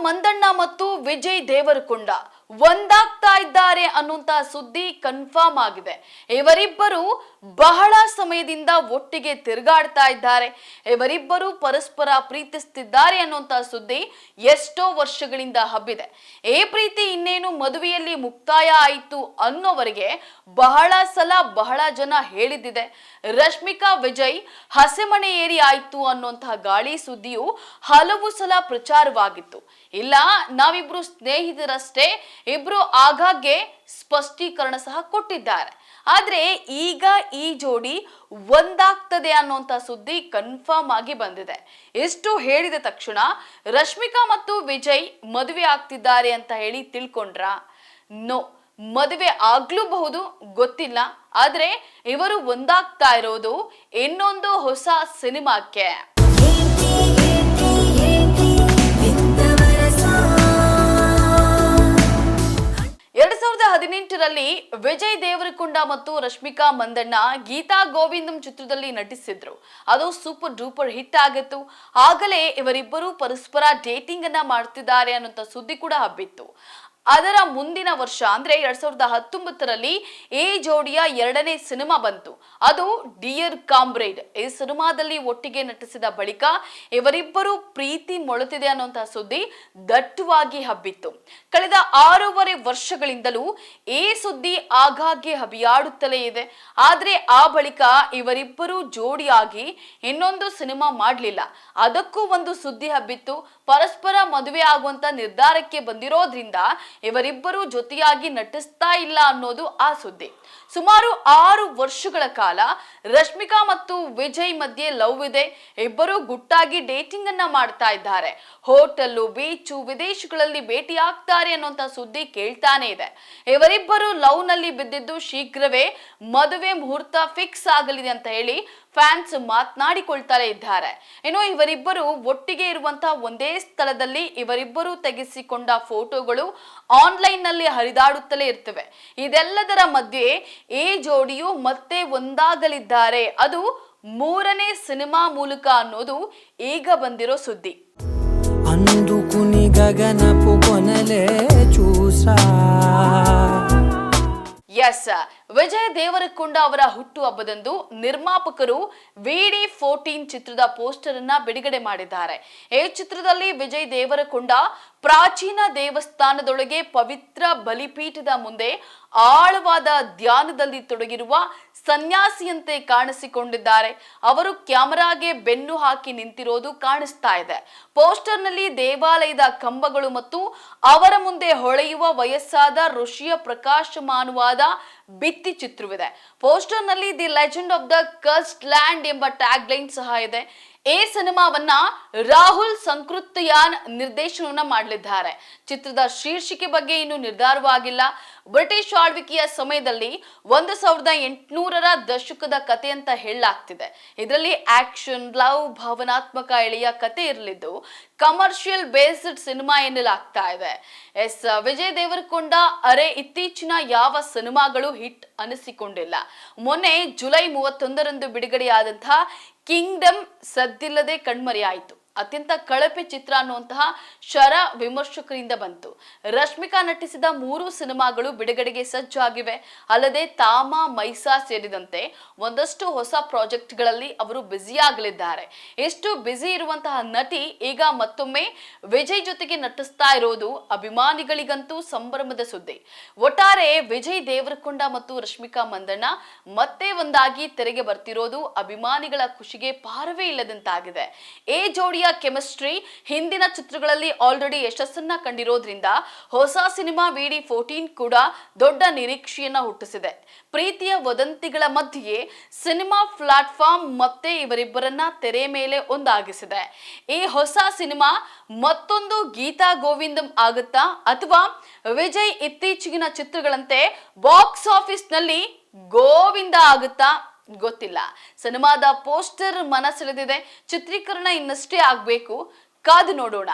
ಮಂದಣ್ಣ ಮತ್ತು ವಿಜಯ್ ದೇವರಕೊಂಡ ಒಂದಾಗ್ತಾ ಇದ್ದಾರೆ ಅನ್ನುವಂತ ಸುದ್ದಿ ಕನ್ಫರ್ಮ್ ಆಗಿದೆ. ಇವರಿಬ್ಬರು ಬಹಳ ಸಮಯದಿಂದ ಒಟ್ಟಿಗೆ ತಿರುಗಾಡ್ತಾ ಇದ್ದಾರೆ. ಇವರಿಬ್ಬರು ಪರಸ್ಪರ ಪ್ರೀತಿಸ್ತಿದ್ದಾರೆ ಅನ್ನುವಂತ ಸುದ್ದಿ ಎಷ್ಟೋ ವರ್ಷಗಳಿಂದ ಹಬ್ಬಿದೆ. ಈ ಪ್ರೀತಿ ಇನ್ನೇನು ಮದುವೆಯಲ್ಲಿ ಮುಕ್ತಾಯ ಆಯಿತು ಅನ್ನೋವರೆಗೆ ಬಹಳ ಸಲ ಬಹಳ ಜನ ಹೇಳಿದ್ದಿದೆ. ರಶ್ಮಿಕಾ ವಿಜಯ್ ಹಸೆಮಣೆ ಏರಿ ಆಯ್ತು ಅನ್ನುವಂತಹ ಗಾಳಿ ಸುದ್ದಿಯು ಹಲವು ಸಲ ಪ್ರಚಾರವಾಗಿತ್ತು. ಇಲ್ಲ, ನಾವಿಬ್ರು ಸ್ನೇಹಿತರಷ್ಟೇ, ಇಬ್ರು ಆಗಾಗ್ಗೆ ಸ್ಪಷ್ಟೀಕರಣ ಸಹ ಕೊಟ್ಟಿದ್ದಾರೆ. ಆದ್ರೆ ಈಗ ಈ ಜೋಡಿ ಒಂದಾಗ್ತದೆ ಅನ್ನುವಂತ ಸುದ್ದಿ ಕನ್ಫರ್ಮ್ ಆಗಿ ಬಂದಿದೆ. ಎಷ್ಟು ಹೇಳಿದ ತಕ್ಷಣ ರಶ್ಮಿಕಾ ಮತ್ತು ವಿಜಯ್ ಮದುವೆ ಆಗ್ತಿದ್ದಾರೆ ಅಂತ ಹೇಳಿ ತಿಳ್ಕೊಂಡ್ರ? ನೋ, ಮದುವೆ ಆಗ್ಲೂಬಹುದು, ಗೊತ್ತಿಲ್ಲ. ಆದ್ರೆ ಇವರು ಒಂದಾಗ್ತಾ ಇರೋದು ಇನ್ನೊಂದು ಹೊಸ ಸಿನಿಮಾಕ್ಕೆ. 2018ರಲ್ಲಿ ವಿಜಯ್ ದೇವರಕೊಂಡ ಮತ್ತು ರಶ್ಮಿಕಾ ಮಂದಣ್ಣ ಗೀತಾ ಗೋವಿಂದಂ ಚಿತ್ರದಲ್ಲಿ ನಟಿಸಿದ್ರು. ಅದು ಸೂಪರ್ ಡೂಪರ್ ಹಿಟ್ ಆಗಿತ್ತು. ಆಗಲೇ ಇವರಿಬ್ಬರು ಪರಸ್ಪರ ಡೇಟಿಂಗ್ ಅನ್ನ ಮಾಡ್ತಿದ್ದಾರೆ ಅನ್ನೋ ಸುದ್ದಿ ಕೂಡ ಹಬ್ಬಿತ್ತು. ಅದರ ಮುಂದಿನ ವರ್ಷ ಅಂದ್ರೆ 2019ರಲ್ಲಿ ಈ ಜೋಡಿಯ ಎರಡನೇ ಸಿನಿಮಾ ಬಂತು. ಅದು ಡಿಯರ್ ಕಾಮ್ರೇಡ್. ಈ ಸಿನಿಮಾದಲ್ಲಿ ಒಟ್ಟಿಗೆ ನಟಿಸಿದ ಬಳಿಕ ಇವರಿಬ್ಬರು ಪ್ರೀತಿ ಮೊಳತಿದೆ ಅನ್ನುವಂತಹ ಸುದ್ದಿ ದಟ್ಟವಾಗಿ ಹಬ್ಬಿತ್ತು. ಕಳೆದ 6.5 ವರ್ಷಗಳಿಂದಲೂ ಈ ಸುದ್ದಿ ಆಗಾಗ್ಗೆ ಹಬಿಯಾಡುತ್ತಲೇ ಇದೆ. ಆದ್ರೆ ಆ ಬಳಿಕ ಇವರಿಬ್ಬರು ಜೋಡಿಯಾಗಿ ಇನ್ನೊಂದು ಸಿನಿಮಾ ಮಾಡಲಿಲ್ಲ. ಅದಕ್ಕೂ ಒಂದು ಸುದ್ದಿ ಹಬ್ಬಿತ್ತು. ಪರಸ್ಪರ ಮದುವೆ ಆಗುವಂತ ನಿರ್ಧಾರಕ್ಕೆ ಬಂದಿರೋದ್ರಿಂದ ಇವರಿಬ್ಬರು ಜೊತೆಯಾಗಿ ನಟಿಸ್ತಾ ಇಲ್ಲ ಅನ್ನೋದು ಆ ಸುದ್ದಿ. ಸುಮಾರು 6 ವರ್ಷಗಳ ಕಾಲ ರಶ್ಮಿಕಾ ಮತ್ತು ವಿಜಯ್ ಮಧ್ಯೆ ಲವ್ ಇದೆ. ಇಬ್ಬರು ಗುಟ್ಟಾಗಿ ಡೇಟಿಂಗ್ ಅನ್ನ ಮಾಡ್ತಾ ಇದ್ದಾರೆ. ಹೋಟೆಲ್, ಬೀಚು, ವಿದೇಶಗಳಲ್ಲಿ ಭೇಟಿ ಆಗ್ತಾರೆ ಅನ್ನುವಂತ ಸುದ್ದಿ ಕೇಳ್ತಾನೆ ಇದೆ. ಇವರಿಬ್ಬರು ಲವ್ ನಲ್ಲಿ ಬಿದ್ದಿದ್ದು ಶೀಘ್ರವೇ ಮದುವೆ ಮುಹೂರ್ತ ಫಿಕ್ಸ್ ಆಗಲಿದೆ ಅಂತ ಹೇಳಿ ಫ್ಯಾನ್ಸ್ ಮಾತನಾಡಿಕೊಳ್ತಾರೆ ಇದ್ದಾರೆ. ಇನ್ನು ಇವರಿಬ್ಬರು ಒಟ್ಟಿಗೆ ಇರುವಂತಹ ಒಂದೇ ಸ್ಥಳದಲ್ಲಿ ಇವರಿಬ್ಬರು ತೆಗೆಸಿಕೊಂಡ ಫೋಟೋಗಳು ಆನ್ಲೈನ್ ನಲ್ಲಿ ಹರಿದಾಡುತ್ತಲೇ ಇರ್ತವೆ. ಇದೆಲ್ಲದರ ಮಧ್ಯೆ ಈ ಜೋಡಿಯು ಮತ್ತೆ ಒಂದಾಗಲಿದ್ದಾರೆ. ಅದು 3ನೇ ಸಿನಿಮಾ ಮೂಲಕ ಅನ್ನೋದು ಈಗ ಬಂದಿರೋ ಸುದ್ದಿ. అందుకుని గగనపు కొనలే చూసా. ಎಸ್, ವಿಜಯ್ ದೇವರಕೊಂಡ ಅವರ ಹುಟ್ಟು ಹಬ್ಬದಂದು ನಿರ್ಮಾಪಕರು VD14 ಚಿತ್ರದ ಪೋಸ್ಟರ್ ಅನ್ನ ಬಿಡುಗಡೆ ಮಾಡಿದ್ದಾರೆ. ಈ ಚಿತ್ರದಲ್ಲಿ ವಿಜಯ್ ದೇವರಕೊಂಡ ಪ್ರಾಚೀನ ದೇವಸ್ಥಾನದೊಳಗೆ ಪವಿತ್ರ ಬಲಿಪೀಠದ ಮುಂದೆ ಆಳವಾದ ಧ್ಯಾನದಲ್ಲಿ ತೊಡಗಿರುವ ಸನ್ಯಾಸಿಯಂತೆ ಕಾಣಿಸಿಕೊಂಡಿದ್ದಾರೆ. ಅವರು ಕ್ಯಾಮೆರಾಗೆ ಬೆನ್ನು ಹಾಕಿ ನಿಂತಿರೋದು ಕಾಣಿಸ್ತಾ ಇದೆ. ಪೋಸ್ಟರ್ ನಲ್ಲಿ ದೇವಾಲಯದ ಕಂಬಗಳು ಮತ್ತು ಅವರ ಮುಂದೆ ಹೊಳೆಯುವ ವಯಸ್ಸಾದ ಋಷಿಯ ಪ್ರಕಾಶಮಾನವಾದ ಭಿತ್ತಿ ಚಿತ್ರವಿದೆ. ಪೋಸ್ಟರ್ ನಲ್ಲಿ the legend of the cursed land ಎಂಬ ಟ್ಯಾಗ್ ಲೈನ್ ಸಹ ಇದೆ. ಈ ಸಿನಿಮಾವನ್ನ ರಾಹುಲ್ ಸಂಕೃತ್ಯಾನ್ ನಿರ್ದೇಶನವನ್ನ ಮಾಡಲಿದ್ದಾರೆ. ಚಿತ್ರದ ಶೀರ್ಷಿಕೆ ಬಗ್ಗೆ ಇನ್ನು ನಿರ್ಧಾರವಾಗಿಲ್ಲ. ಬ್ರಿಟಿಷ್ ಆಳ್ವಿಕೆಯ ಸಮಯದಲ್ಲಿ 1800ರ ದಶಕದ ಕತೆ ಅಂತ ಹೇಳಲಾಗ್ತಿದೆ. ಇದರಲ್ಲಿ ಆಕ್ಷನ್, ಲವ್, ಭಾವನಾತ್ಮಕ ಎಳೆಯ ಕತೆ ಇರಲಿದ್ದು ಕಮರ್ಷಿಯಲ್ ಬೇಸ್ಡ್ ಸಿನಿಮಾ ಎನ್ನಲಾಗ್ತಾ ಇದೆ. ಎಸ್, ವಿಜಯ್ ದೇವರಕೊಂಡ ಅರೆ ಇತ್ತೀಚಿನ ಯಾವ ಸಿನಿಮಾಗಳು ಹಿಟ್ ಅನಿಸಿಕೊಂಡಿಲ್ಲ. ಮೊನ್ನೆ ಜುಲೈ 31ರಂದು ಬಿಡುಗಡೆಯಾದಂತಹ ಕಿಂಗ್ಡಮ್ ಸದ್ದಿಲ್ಲದೆ ಕಣ್ಮರೆಯಾಯಿತು. ಅತ್ಯಂತ ಕಳಪೆ ಚಿತ್ರ ಅನ್ನುವಂತಹ ಶರ ವಿಮರ್ಶಕರಿಂದ ಬಂತು. ರಶ್ಮಿಕಾ ನಟಿಸಿದ 3 ಸಿನಿಮಾಗಳು ಬಿಡುಗಡೆಗೆ ಸಜ್ಜಾಗಿವೆ. ಅಲ್ಲದೆ ತಾಮ, ಮೈಸಾ ಸೇರಿದಂತೆ ಒಂದಷ್ಟು ಹೊಸ ಪ್ರಾಜೆಕ್ಟ್ಗಳಲ್ಲಿ ಅವರು ಬ್ಯುಸಿ ಆಗಲಿದ್ದಾರೆ. ಎಷ್ಟು ಬ್ಯುಸಿ ಇರುವಂತಹ ನಟಿ ಈಗ ಮತ್ತೊಮ್ಮೆ ವಿಜಯ್ ಜೊತೆಗೆ ನಟಿಸ್ತಾ ಇರೋದು ಅಭಿಮಾನಿಗಳಿಗಂತೂ ಸಂಭ್ರಮದ ಸುದ್ದಿ. ಒಟ್ಟಾರೆ ವಿಜಯ್ ದೇವರಕೊಂಡ ಮತ್ತು ರಶ್ಮಿಕಾ ಮಂದಣ್ಣ ಮತ್ತೆ ಒಂದಾಗಿ ತೆರೆಗೆ ಬರ್ತಿರೋದು ಅಭಿಮಾನಿಗಳ ಖುಷಿಗೆ ಪಾರವೇ ಇಲ್ಲದಂತಾಗಿದೆ. ಈ ಜೋಡಿಯ ಕೆಮಿಸ್ಟ್ರಿ ಹಿಂದಿನ ಚಿತ್ರಗಳಲ್ಲಿ ಆಲ್ರೆಡಿ ಯಶಸ್ಸನ್ನ ಕಂಡಿರೋದ್ರಿಂದ ಹೊಸ ಸಿನಿಮಾ VD14 ಕೂಡ ದೊಡ್ಡ ನಿರೀಕ್ಷೆಯನ್ನ ಹುಟ್ಟಿಸಿದೆ. ಪ್ರೀತಿಯ ವದಂತಿಗಳ ಮಧ್ಯೆ ಸಿನಿಮಾ ಪ್ಲಾಟ್ಫಾರ್ಮ್ ಮತ್ತೆ ಇವರಿಬ್ಬರನ್ನ ತೆರೆ ಮೇಲೆ ಒಂದಾಗಿಸಿದೆ. ಈ ಹೊಸ ಸಿನಿಮಾ ಮತ್ತೊಂದು ಗೀತಾ ಗೋವಿಂದಂ ಆಗುತ್ತಾ ಅಥವಾ ವಿಜಯ್ ಇತ್ತೀಚೆಗಿನ ಚಿತ್ರಗಳಂತೆ ಬಾಕ್ಸ್ ಆಫೀಸ್ ನಲ್ಲಿ ಗೋವಿಂದ ಆಗುತ್ತಾ ಗೊತ್ತಿಲ್ಲ. ಸಿನಿಮಾದ ಪೋಸ್ಟರ್ ಮನ ಸೆಳೆದಿದೆ. ಚಿತ್ರೀಕರಣ ಇನ್ನಷ್ಟೇ ಆಗ್ಬೇಕು. ಕಾದು ನೋಡೋಣ.